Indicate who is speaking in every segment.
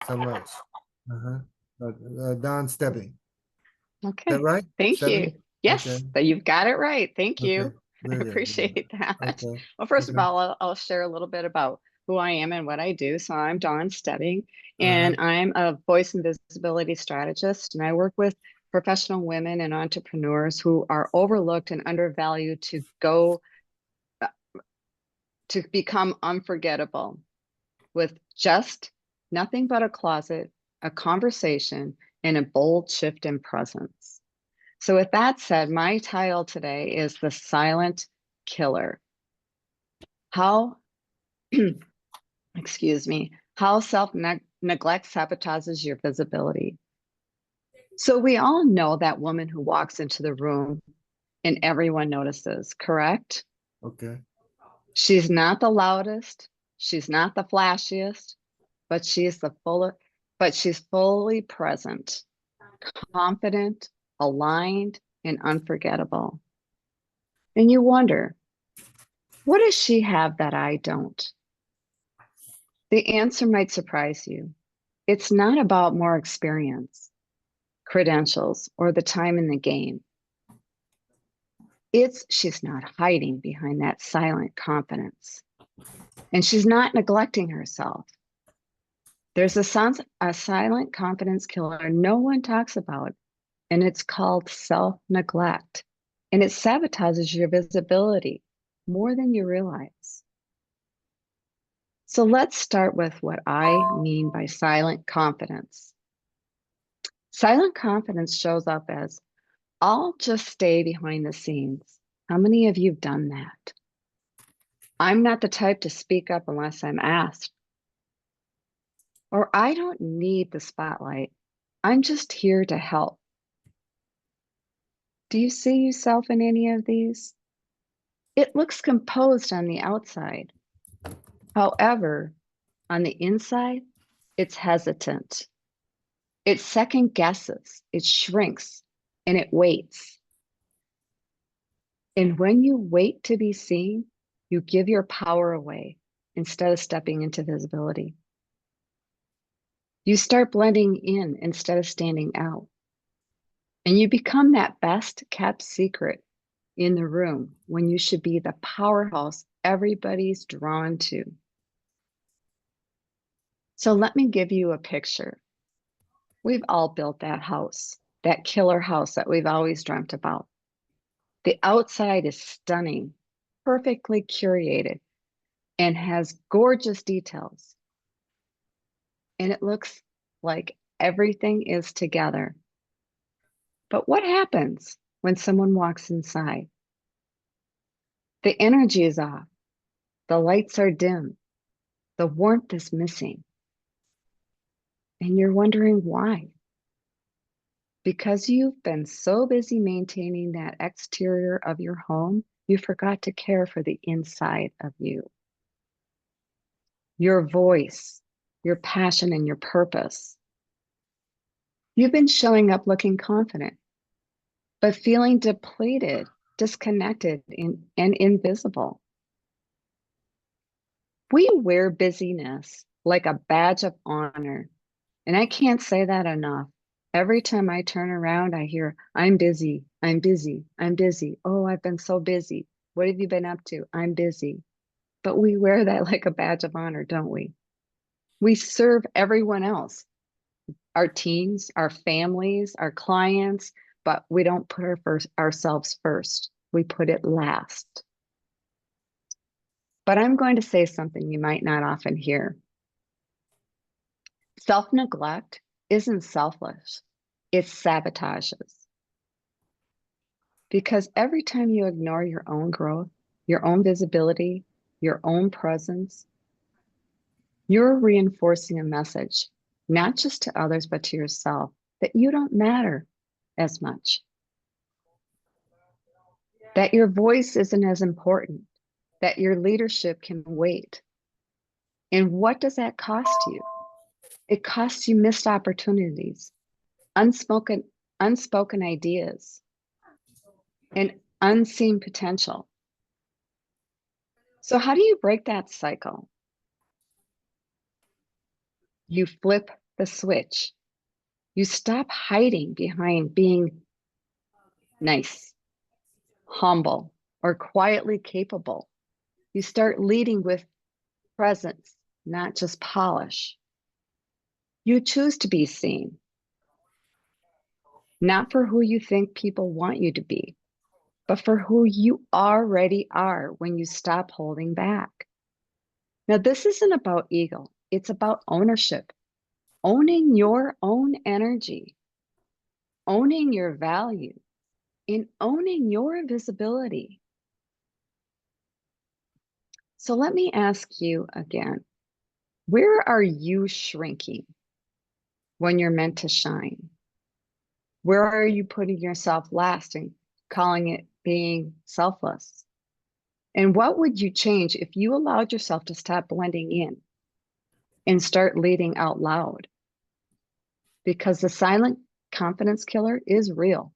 Speaker 1: so much. Uh-huh. Don Stebbing. Is that
Speaker 2: Okay,
Speaker 1: right?
Speaker 2: thank you.
Speaker 1: Stebbing? Okay.
Speaker 2: Yes, that you've got it right. Thank
Speaker 1: Okay.
Speaker 2: you. I
Speaker 1: Very good. Very good.
Speaker 2: appreciate that.
Speaker 1: Okay.
Speaker 2: Well, first of
Speaker 1: Okay.
Speaker 2: all, I'll share a little bit about who I am and what I do. So I'm Dawn Stebbing,
Speaker 1: Uh-huh.
Speaker 2: and I'm a voice and visibility strategist, and I work with professional women and entrepreneurs who are overlooked and undervalued to go to become unforgettable with just nothing but a closet, a conversation, and a bold shift in presence. So, with that said, my title today is The Silent Killer. How, excuse me, how self neglect sabotages your visibility. So, we all know that woman who walks into the room and everyone notices, correct?
Speaker 1: Okay.
Speaker 2: She's not the loudest, she's not the flashiest, but she's fully present, confident, aligned, and unforgettable. And you wonder, what does she have that I don't? The answer might surprise you. It's not about more experience, credentials, or the time in the game. It's she's not hiding behind that silent confidence. And she's not neglecting herself. There's a silent confidence killer no one talks about, and it's called self neglect. And it sabotages your visibility more than you realize. So let's start with what I mean by silent confidence. Silent confidence shows up as I'll just stay behind the scenes. How many of you have done that? I'm not the type to speak up unless I'm asked. Or I don't need the spotlight. I'm just here to help. Do you see yourself in any of these? It looks composed on the outside. However, on the inside, it's hesitant. It second guesses, it shrinks, and it waits. And when you wait to be seen, you give your power away instead of stepping into visibility. You start blending in instead of standing out. And you become that best kept secret in the room when you should be the powerhouse everybody's drawn to. So let me give you a picture. We've all built that house, that killer house that we've always dreamt about. The outside is stunning, perfectly curated, and has gorgeous details. And it looks like everything is together. But what happens when someone walks inside? The energy is off, the lights are dim, the warmth is missing. And you're wondering why. Because you've been so busy maintaining that exterior of your home, you forgot to care for the inside of you. Your voice, your passion, and your purpose. You've been showing up looking confident, but feeling depleted, disconnected, and invisible. We wear busyness like a badge of honor. And I can't say that enough. Every time I turn around, I hear, I'm busy, I'm busy, I'm busy. Oh, I've been so busy. What have you been up to? I'm busy. But we wear that like a badge of honor, don't we? We serve everyone else, our teams, our families, our clients, but we don't put ourselves first. We put it last. But I'm going to say something you might not often hear. Self neglect isn't selfless, it sabotages. Because every time you ignore your own growth, your own visibility, your own presence, you're reinforcing a message, not just to others, but to yourself, that you don't matter as much, that your voice isn't as important, that your leadership can wait. And what does that cost you? It costs you missed opportunities, unspoken, unspoken ideas, and unseen potential. So, how do you break that cycle? You flip the switch. You stop hiding behind being nice, humble, or quietly capable. You start leading with presence, not just polish. You choose to be seen, not for who you think people want you to be, but for who you already are when you stop holding back. Now, this isn't about ego, it's about ownership, owning your own energy, owning your value, and owning your visibility. So let me ask you again, where are you shrinking when you're meant to shine? Where are you putting yourself last and calling it being selfless? And what would you change if you allowed yourself to stop blending in and start leading out loud? Because the silent confidence killer is real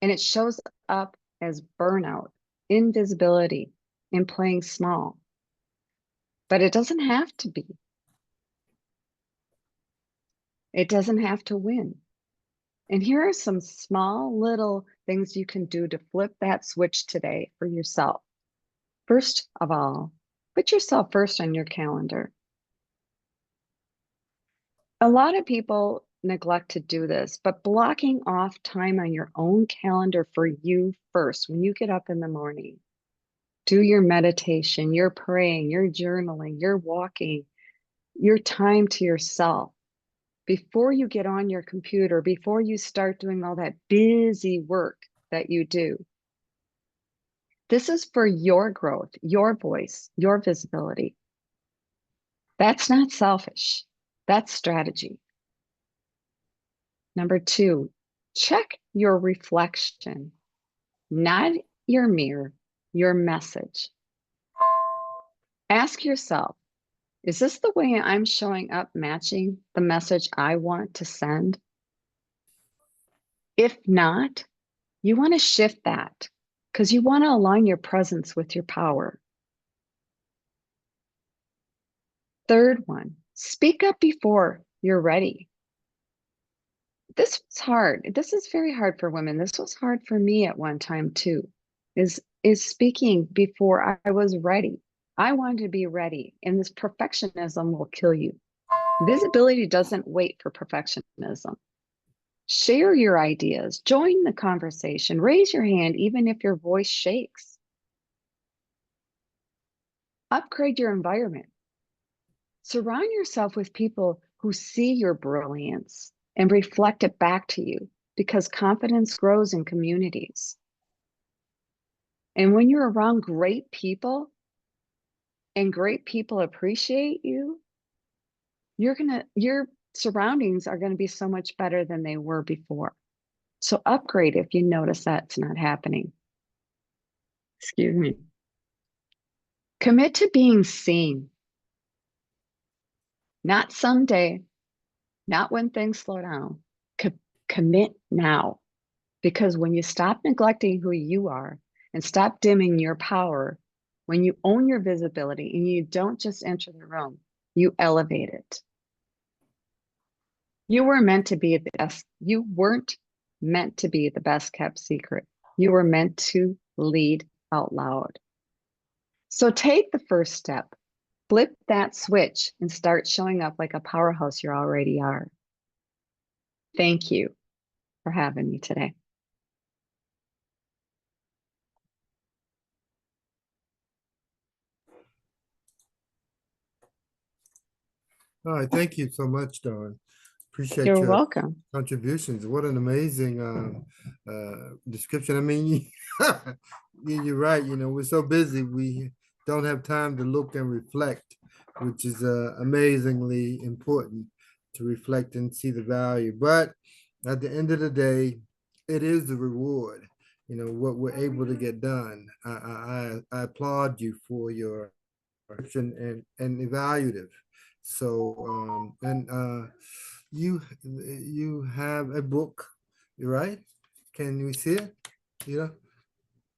Speaker 2: and it shows up as burnout, invisibility, and playing small. But it doesn't have to be. It doesn't have to win. And here are some small little things you can do to flip that switch today for yourself. First of all, put yourself first on your calendar. A lot of people neglect to do this, but blocking off time on your own calendar for you first, when you get up in the morning, do your meditation, your praying, your journaling, your walking, your time to yourself. Before you get on your computer, before you start doing all that busy work that you do. This is for your growth, your voice, your visibility. That's not selfish. That's strategy. Number 2, check your reflection, not your mirror, your message. Ask yourself, is this the way I'm showing up matching the message I want to send? If not, you want to shift that because you want to align your presence with your power. Third one, speak up before you're ready. This was hard. This is very hard for women. This was hard for me at one time too, is speaking before I was ready. I wanted to be ready, and this perfectionism will kill you. Visibility doesn't wait for perfectionism. Share your ideas, join the conversation, raise your hand, even if your voice shakes. Upgrade your environment. Surround yourself with people who see your brilliance and reflect it back to you, because confidence grows in communities. And when you're around great people and great people appreciate you, your surroundings are going to be so much better than they were before. So upgrade if you notice that's not happening. Excuse me. Commit to being seen. Not someday, not when things slow down. Commit now. Because when you stop neglecting who you are and stop dimming your power, when you own your visibility and you don't just enter the room, you elevate it. You were meant to be the best. You weren't meant to be the best kept secret. You were meant to lead out loud. So take the first step, flip that switch, and start showing up like a powerhouse you already are. Thank you for having me today.
Speaker 1: All right, thank you so much, Dawn. Appreciate
Speaker 2: You're
Speaker 1: your
Speaker 2: welcome.
Speaker 1: contributions. What an amazing description. I mean, you're right. You know, we're so busy, we don't have time to look and reflect, which is amazingly important to reflect and see the value. But at the end of the day, it is the reward. You know what we're able to get done. I applaud you for your and evaluative. So you have a book, right? Can we see it? You know,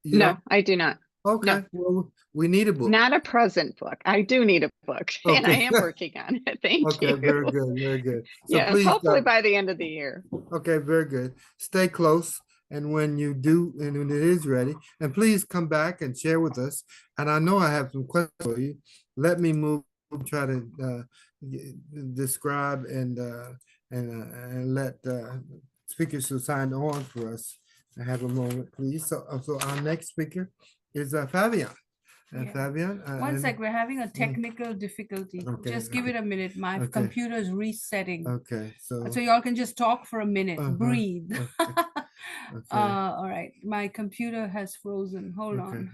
Speaker 1: you
Speaker 2: No,
Speaker 1: don't.
Speaker 2: I do not.
Speaker 1: Okay,
Speaker 2: No,
Speaker 1: well, we need a book.
Speaker 2: not a present book. I do need a book, and I
Speaker 1: Okay,
Speaker 2: am working on it. Thank
Speaker 1: okay,
Speaker 2: you.
Speaker 1: very good, very good. So
Speaker 2: Yes,
Speaker 1: please,
Speaker 2: hopefully by the end of the year.
Speaker 1: okay, very good. Stay close. And when you do, and when it is ready, and please come back and share with us. And I know I have some questions for you. Let me move, try to describe and let speakers who signed on for us have a moment, please. So our next speaker is Fabian.
Speaker 3: Yeah.
Speaker 1: Fabian,
Speaker 3: One
Speaker 1: and
Speaker 3: sec, we're having a technical difficulty.
Speaker 1: okay,
Speaker 3: Just give it a minute. My
Speaker 1: okay,
Speaker 3: computer is resetting.
Speaker 1: okay.
Speaker 3: So y'all can just talk for a minute.
Speaker 1: Uh-huh,
Speaker 3: Breathe.
Speaker 1: okay, okay,
Speaker 3: All right. My computer has frozen. Hold
Speaker 1: okay.
Speaker 3: on.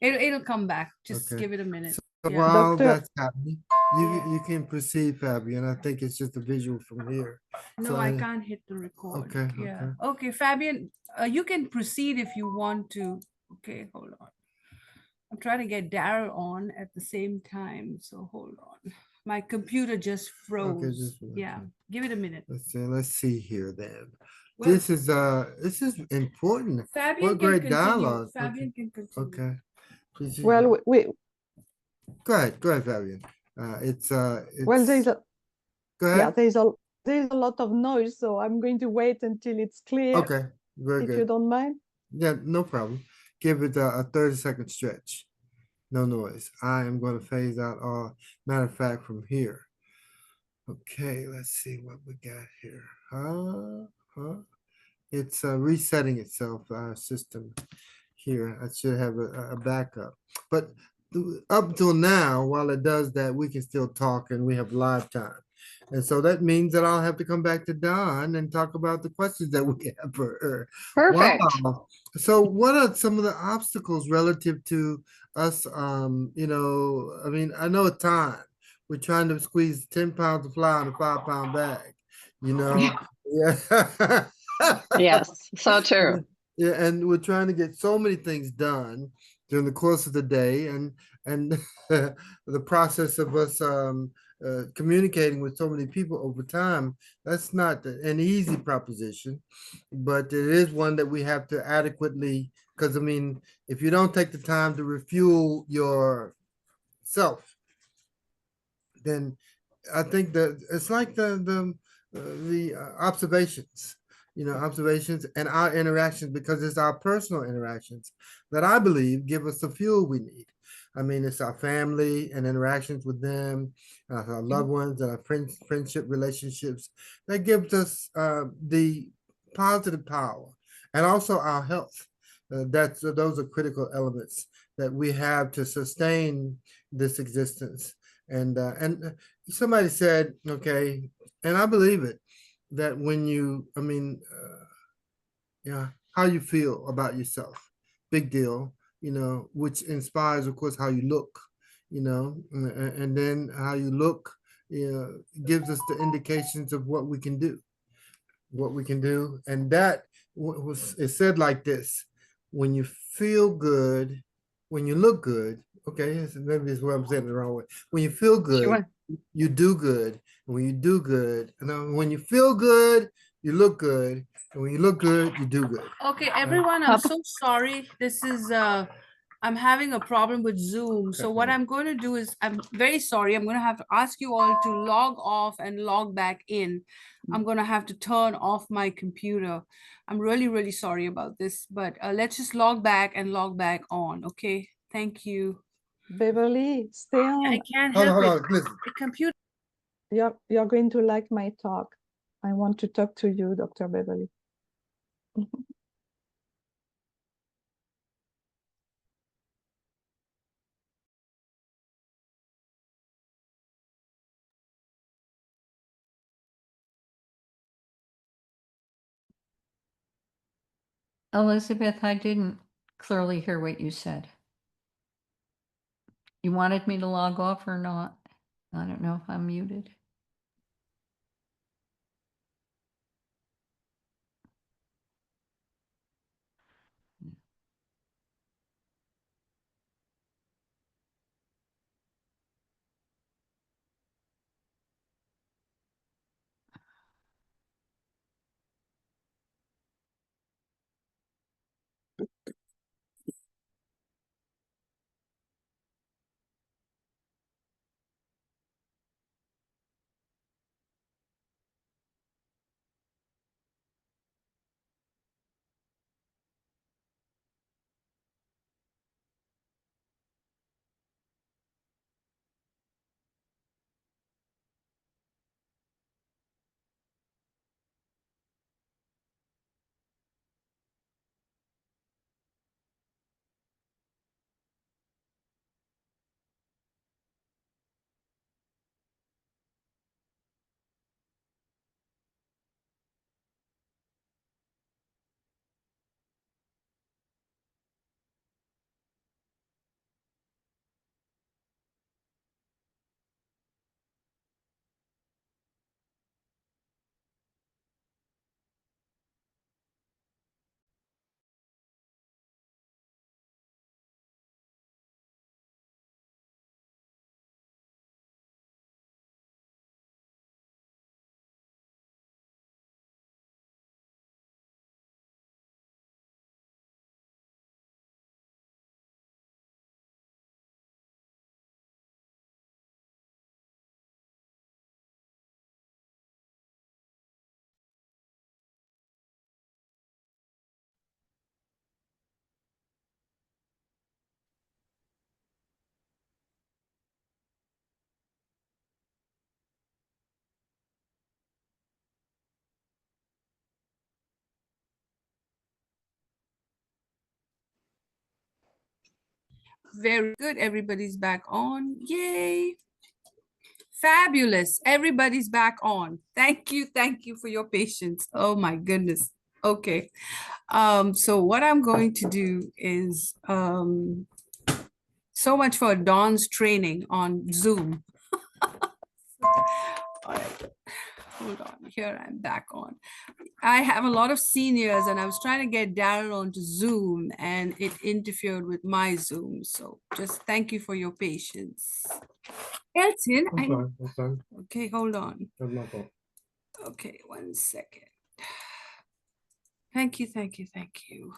Speaker 3: It'll come back. Just
Speaker 1: Okay.
Speaker 3: give it a minute.
Speaker 1: So
Speaker 3: Yeah.
Speaker 1: while
Speaker 4: Doctor,
Speaker 1: that's happening,
Speaker 3: Yeah.
Speaker 1: you can proceed, Fabian. I think it's just a visual from here.
Speaker 3: No,
Speaker 1: So
Speaker 3: I can't hit the record.
Speaker 1: okay,
Speaker 3: Yeah.
Speaker 1: okay.
Speaker 3: Okay, Fabian, you can proceed if you want to. Okay, hold on. I'm trying to get Daryl on at the same time. So hold on. My computer just froze.
Speaker 1: just
Speaker 3: Yeah.
Speaker 1: okay.
Speaker 3: Give it a minute.
Speaker 1: Let's see here then.
Speaker 3: Well,
Speaker 1: This is important.
Speaker 3: Fabian
Speaker 1: What
Speaker 3: can
Speaker 1: great
Speaker 3: continue.
Speaker 1: dialogue. Okay,
Speaker 3: Fabian can continue.
Speaker 1: okay. Please,
Speaker 4: well,
Speaker 1: go ahead, Fabian.
Speaker 4: well,
Speaker 1: It's go
Speaker 4: yeah,
Speaker 1: ahead.
Speaker 4: there's a lot of noise, so I'm going to wait until it's clear,
Speaker 1: Okay, very
Speaker 4: if you
Speaker 1: good.
Speaker 4: don't mind.
Speaker 1: Yeah, no problem. Give it a 30-second stretch. No noise. I am going to phase out all matter of fact from here. Okay, let's see what we got here. It's resetting itself, our system here. I should have a backup. But up till now, while it does that, we can still talk and we have live time. And so that means that I'll have to come back to Don and talk about the questions that we have for her.
Speaker 2: Perfect.
Speaker 1: Wow. So what are some of the obstacles relative to us? I mean, I know at time we're trying to squeeze 10 pounds of flour in a 5-pound bag, you know? Yeah.
Speaker 2: Yes, so true.
Speaker 1: Yeah, and we're trying to get so many things done during the course of the day, and the process of us communicating with so many people over time. That's not an easy proposition, but it is one that we have to adequately. Because I mean, if you don't take the time to refuel yourself, then I think that it's like the observations, observations and our interactions, because it's our personal interactions that I believe give us the fuel we need. I mean, it's our family and interactions with them, our loved ones, and our friendship relationships that gives us the positive power, and also our health. Those are critical elements that we have to sustain this existence. And somebody said, okay, and I believe it, that when I mean, yeah, how you feel about yourself, big deal, which inspires, of course, how you look, and then how you look, gives us the indications of what we can do. And that was it said like this: when you feel good, when you look good, okay, maybe it's what I'm saying it the wrong way. When you feel
Speaker 2: She
Speaker 1: good,
Speaker 2: went.
Speaker 1: you do good. And when you do good, and when you feel good, you look good. And when you look good, you do good.
Speaker 3: Okay, everyone, I'm so sorry. This is I'm having a problem with Zoom. So what I'm going to do is, I'm very sorry. I'm going to have to ask you all to log off and log back in. I'm going to have to turn off my computer. I'm really, really sorry about this, but let's just log back and log back on. Okay, thank you.
Speaker 4: Beverly, stay
Speaker 3: I
Speaker 4: on.
Speaker 3: can't
Speaker 1: Hold on,
Speaker 3: help
Speaker 1: hold
Speaker 3: it.
Speaker 1: on, listen.
Speaker 3: The computer.
Speaker 4: You're going to like my talk. I want to talk to you, Dr. Beverly.
Speaker 5: Elizabeth, I didn't clearly hear what you said. You wanted me to log off or not? I don't know if I'm muted.
Speaker 3: Very good. Everybody's back on. Yay. Fabulous. Everybody's back on. Thank you. Thank you for your patience. Oh my goodness. Okay. So what I'm going to do is so much for Dawn's training on Zoom. All right. Hold on. Here I'm back on. I have a lot of seniors and I was trying to get Daryl onto Zoom and it interfered with my Zoom. So just thank you for your patience. Elton, okay, hold on.
Speaker 1: That's my fault.
Speaker 3: Okay, 1 second. Thank you, thank you, thank you.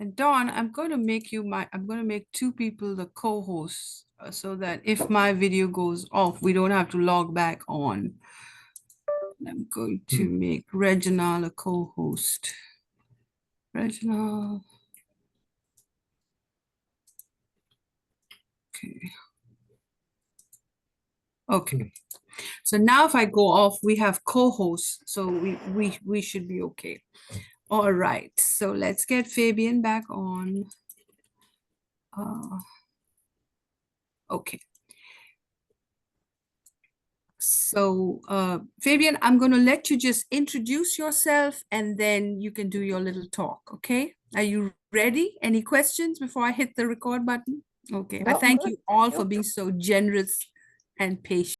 Speaker 3: And Dawn, I'm going to make 2 people the co-hosts so that if my video goes off, we don't have to log back on. I'm going to make Reginald a co-host. Reginald. Okay. Okay. So now if I go off, we have co-hosts. So we should be okay. All right. So let's get Fabian back on. Okay. So Fabian, I'm going to let you just introduce yourself and then you can do your little talk. Okay. Are you ready? Any questions before I hit the record button? Okay. I
Speaker 4: No,
Speaker 3: thank
Speaker 4: good.
Speaker 3: you all
Speaker 4: Yep.
Speaker 3: for being so generous and patient.